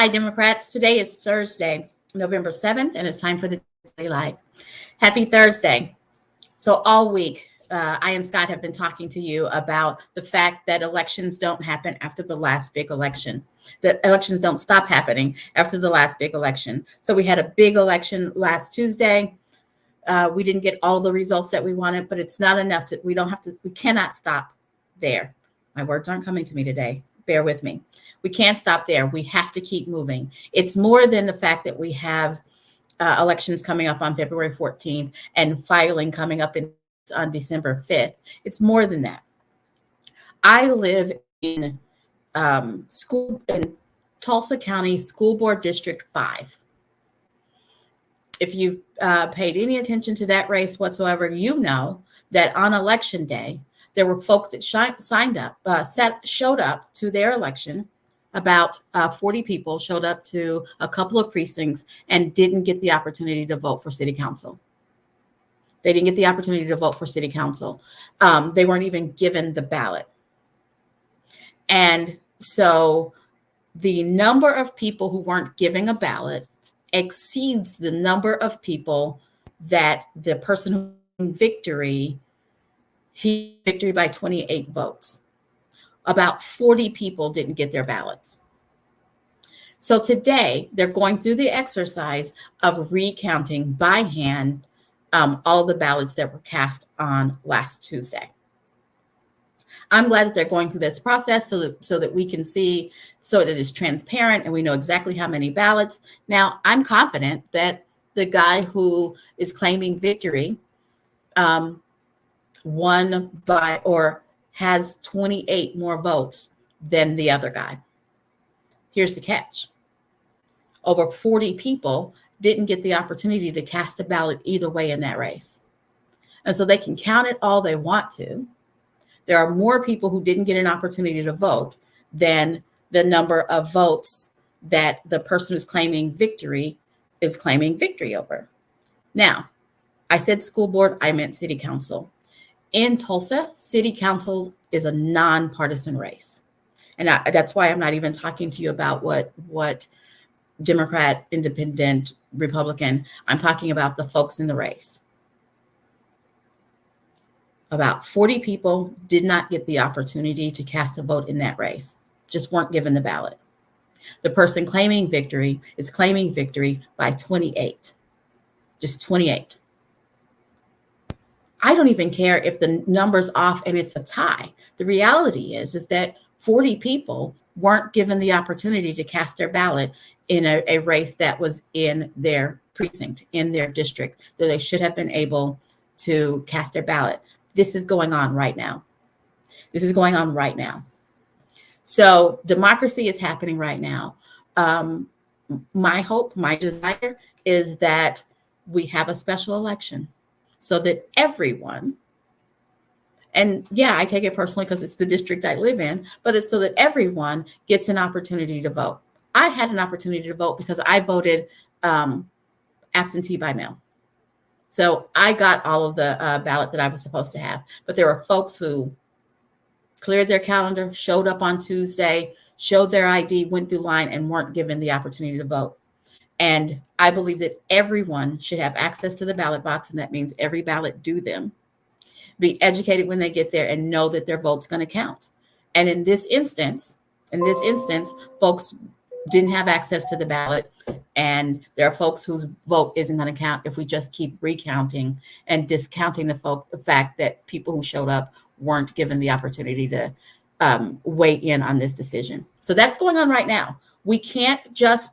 Hi, Democrats. Today is Thursday, November 7th, and it's time for the Daily Live. Happy Thursday. So all week, I and Scott have been talking to you about the fact that elections don't happen after the last big election. That elections don't stop happening after the last big election. So we had a big election last Tuesday. We didn't get all the results that we wanted, but it's not enough we cannot stop there. My words aren't coming to me today. Bear with me. We can't stop there. We have to keep moving. It's more than the fact that we have elections coming up on February 14th and filing coming up on December 5th. It's more than that. I live in Tulsa County School Board District 5. If you've paid any attention to that race whatsoever, you know that on election day, there were folks that showed up to their election. About 40 people showed up to a couple of precincts and didn't get the opportunity to vote for city council. They didn't get the opportunity to vote for city council. They weren't even given the ballot. And so the number of people who weren't giving a ballot exceeds the number of people that the person who won victory by 28 votes. About 40 people didn't get their ballots. So today they're going through the exercise of recounting by hand all the ballots that were cast on last Tuesday. I'm glad that they're going through this process so that we can see, so that it's transparent and we know exactly how many ballots. Now, I'm confident that the guy who is claiming victory won by or has 28 more votes than the other guy. Here's the catch. Over 40 people didn't get the opportunity to cast a ballot either way in that race. And so they can count it all they want to. There are more people who didn't get an opportunity to vote than the number of votes that the person who's claiming victory is claiming victory over. Now, I said school board, I meant city council. In Tulsa, city council is a nonpartisan race. And that's why I'm not even talking to you about what Democrat, Independent, Republican. I'm talking about the folks in the race. About 40 people did not get the opportunity to cast a vote in that race, just weren't given the ballot. The person claiming victory is claiming victory by 28, just 28. I don't even care if the number's off and it's a tie. The reality is that 40 people weren't given the opportunity to cast their ballot in a race that was in their precinct, in their district, that they should have been able to cast their ballot. This is going on right now. This is going on right now. So democracy is happening right now. My hope, my desire is that we have a special election so that everyone, and yeah, I take it personally because it's the district I live in, but it's so that everyone gets an opportunity to vote. I had an opportunity to vote because I voted absentee by mail. So I got all of the ballot that I was supposed to have. But there were folks who cleared their calendar, showed up on Tuesday, showed their ID, went through line, and weren't given the opportunity to vote. And I believe that everyone should have access to the ballot box, and that means every ballot due them. Be educated when they get there and know that their vote's going to count. And in this instance, folks didn't have access to the ballot, and there are folks whose vote isn't going to count if we just keep recounting and discounting the fact that people who showed up weren't given the opportunity to weigh in on this decision. So that's going on right now. We can't just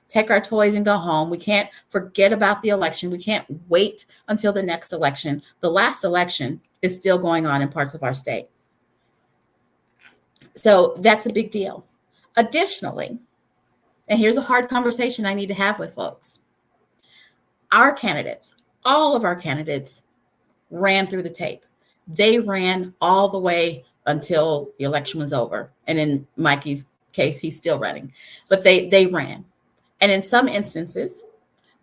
take our toys and go home. We can't forget about the election. We can't wait until the next election. The last election is still going on in parts of our state. So that's a big deal. Additionally, and here's a hard conversation I need to have with folks. Our candidates, all of our candidates, ran through the tape. They ran all the way until the election was over. And in Mikey's case, he's still running, but they ran. And in some instances,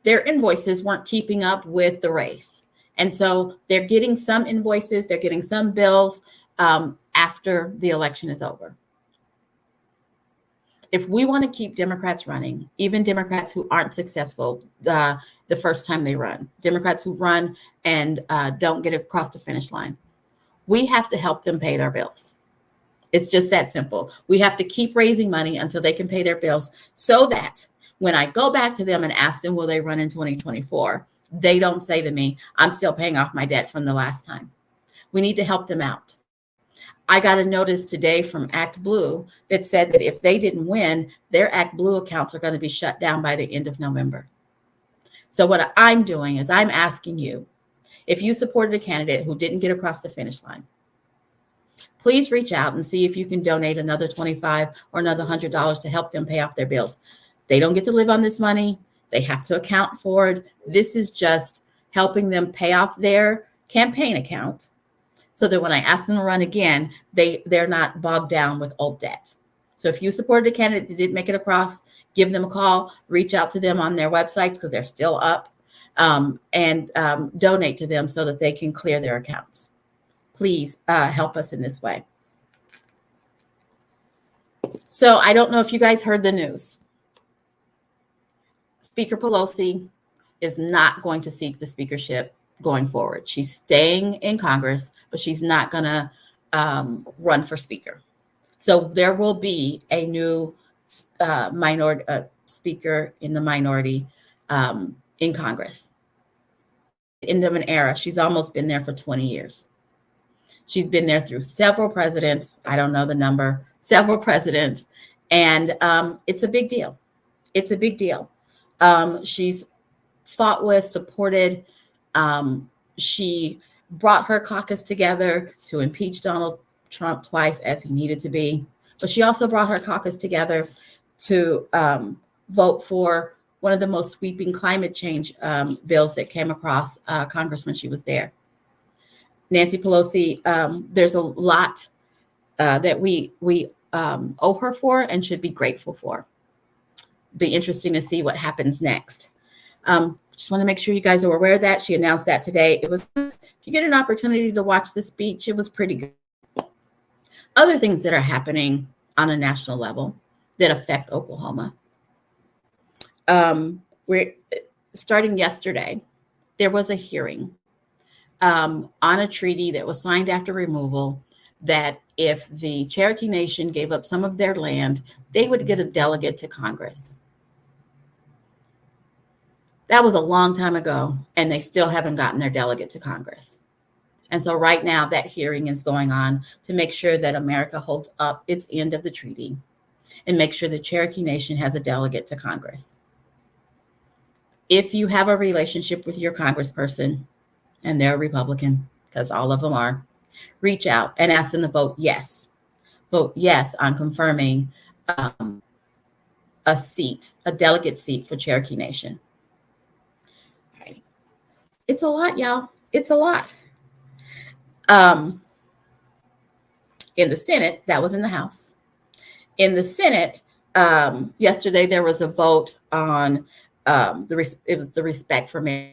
their invoices weren't keeping up with the race. And so they're getting some invoices, they're getting some bills after the election is over. If we want to keep Democrats running, even Democrats who aren't successful the first time they run, Democrats who run and don't get across the finish line, we have to help them pay their bills. It's just that simple. We have to keep raising money until they can pay their bills, so that when I go back to them and ask them, will they run in 2024? They don't say to me, I'm still paying off my debt from the last time. We need to help them out. I got a notice today from Act Blue that said that if they didn't win, their Act Blue accounts are going to be shut down by the end of November. So what I'm doing is I'm asking you, if you supported a candidate who didn't get across the finish line, please reach out and see if you can donate another $25 or another $100 to help them pay off their bills. They don't get to live on this money. They have to account for it. This is just helping them pay off their campaign account, so that when I ask them to run again, they're not bogged down with old debt. So if you supported a candidate that didn't make it across, give them a call, reach out to them on their websites because they're still up, and donate to them so that they can clear their accounts. Please help us in this way. So I don't know if you guys heard the news. Speaker Pelosi is not going to seek the speakership going forward. She's staying in Congress, but she's not going to run for speaker. So there will be a new minority speaker in the minority in Congress. End of an era. She's almost been there for 20 years. She's been there through several presidents. I don't know the number, several presidents. And it's a big deal. It's a big deal. She's fought with, supported. She brought her caucus together to impeach Donald Trump twice, as he needed to be. But she also brought her caucus together to vote for one of the most sweeping climate change bills that came across Congress when she was there. Nancy Pelosi, there's a lot that we owe her for and should be grateful for. Be interesting to see what happens next. Just want to make sure you guys are aware of that. She announced that today. It was, if you get an opportunity to watch the speech, it was pretty good. Other things that are happening on a national level that affect Oklahoma. We're starting yesterday. There was a hearing on a treaty that was signed after removal, that if the Cherokee Nation gave up some of their land, they would get a delegate to Congress. That was a long time ago, and they still haven't gotten their delegate to Congress. And so right now that hearing is going on to make sure that America holds up its end of the treaty and make sure the Cherokee Nation has a delegate to Congress. If you have a relationship with your congressperson and they're a Republican, because all of them are, reach out and ask them to vote yes. Vote yes on confirming a seat, a delegate seat for Cherokee Nation. It's a lot, y'all. It's a lot. In the Senate, that was in the House. In the Senate, yesterday there was a vote on it was the Respect for Marriage.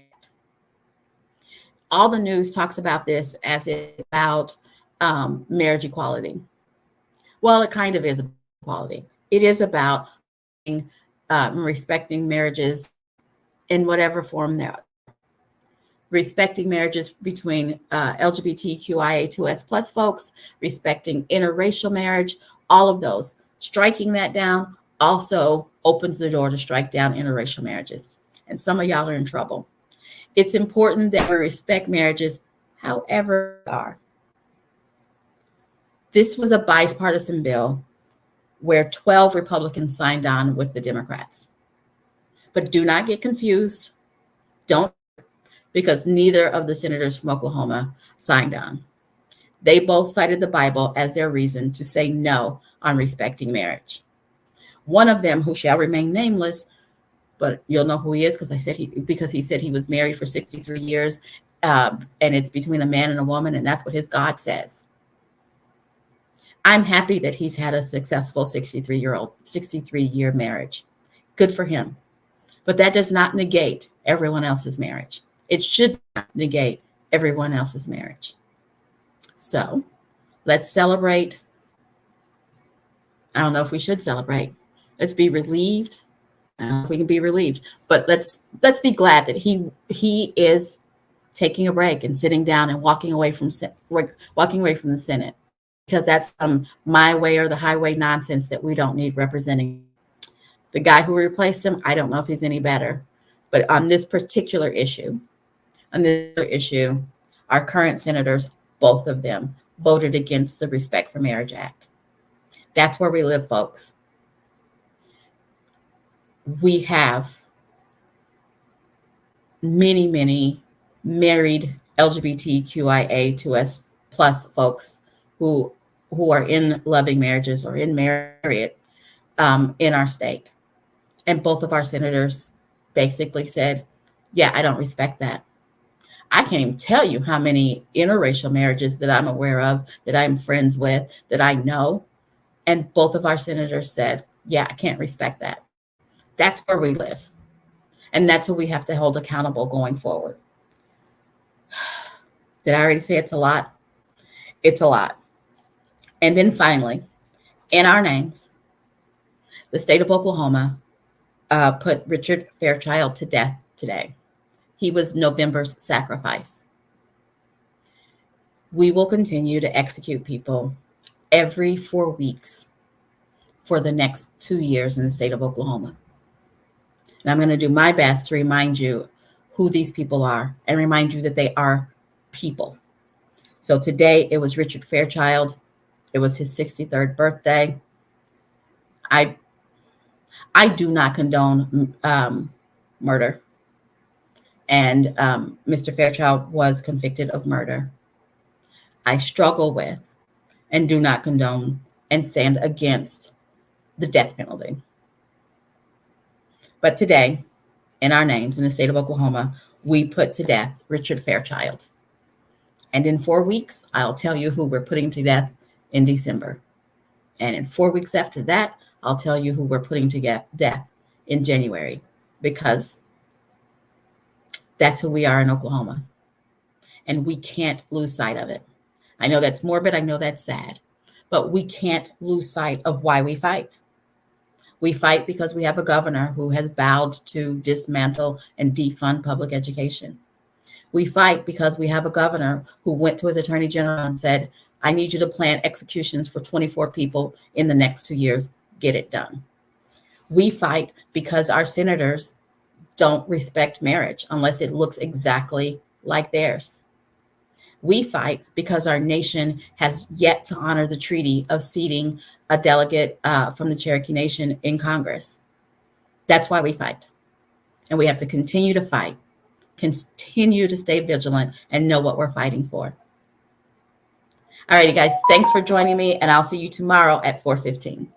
All the news talks about this as it's about marriage equality. Well, it kind of is about equality. It is about respecting marriages in whatever form they are. Respecting marriages between LGBTQIA2S plus folks, respecting interracial marriage, all of those. Striking that down also opens the door to strike down interracial marriages. And some of y'all are in trouble. It's important that we respect marriages however they are. This was a bipartisan bill where 12 Republicans signed on with the Democrats. But do not get confused. Don't, because neither of the senators from Oklahoma signed on. They both cited the Bible as their reason to say no on respecting marriage. One of them, who shall remain nameless, but you'll know who he is because he said he was married for 63 years, and it's between a man and a woman, and that's what his God says. I'm happy that he's had a successful 63-year marriage. Good for him. But that does not negate everyone else's marriage. It should not negate everyone else's marriage. So let's celebrate. I don't know if we should celebrate. Let's be relieved. We can be relieved, but let's be glad that he is taking a break and sitting down and walking away from the Senate, because that's my way or the highway nonsense that we don't need representing. The guy who replaced him, I don't know if he's any better, but on this particular issue, our current senators, both of them, voted against the Respect for Marriage Act. That's where we live, folks. We have many, many married LGBTQIA2S plus folks who are in loving marriages or in married in our state. And both of our senators basically said, yeah, I don't respect that. I can't even tell you how many interracial marriages that I'm aware of, that I'm friends with, that I know. And both of our senators said, yeah, I can't respect that. That's where we live. And that's who we have to hold accountable going forward. Did I already say it's a lot? It's a lot. And then finally, in our names, the state of Oklahoma put Richard Fairchild to death today. He was November's sacrifice. We will continue to execute people every 4 weeks for the next 2 years in the state of Oklahoma. And I'm going to do my best to remind you who these people are and remind you that they are people. So today it was Richard Fairchild. It was his 63rd birthday. I do not condone murder. And Mr. Fairchild was convicted of murder. I struggle with and do not condone and stand against the death penalty. But today, in our names in the state of Oklahoma, we put to death Richard Fairchild. And in 4 weeks, I'll tell you who we're putting to death in December. And in 4 weeks after that, I'll tell you who we're putting to death in January, because that's who we are in Oklahoma. And we can't lose sight of it. I know that's morbid. I know that's sad. But we can't lose sight of why we fight. We fight because we have a governor who has vowed to dismantle and defund public education. We fight because we have a governor who went to his attorney general and said, I need you to plan executions for 24 people in the next 2 years. Get it done. We fight because our senators don't respect marriage unless it looks exactly like theirs. We fight because our nation has yet to honor the treaty of seating a delegate from the Cherokee Nation in Congress. That's why we fight. And we have to continue to fight, continue to stay vigilant, and know what we're fighting for. All righty, guys, thanks for joining me, and I'll see you tomorrow at 4:15.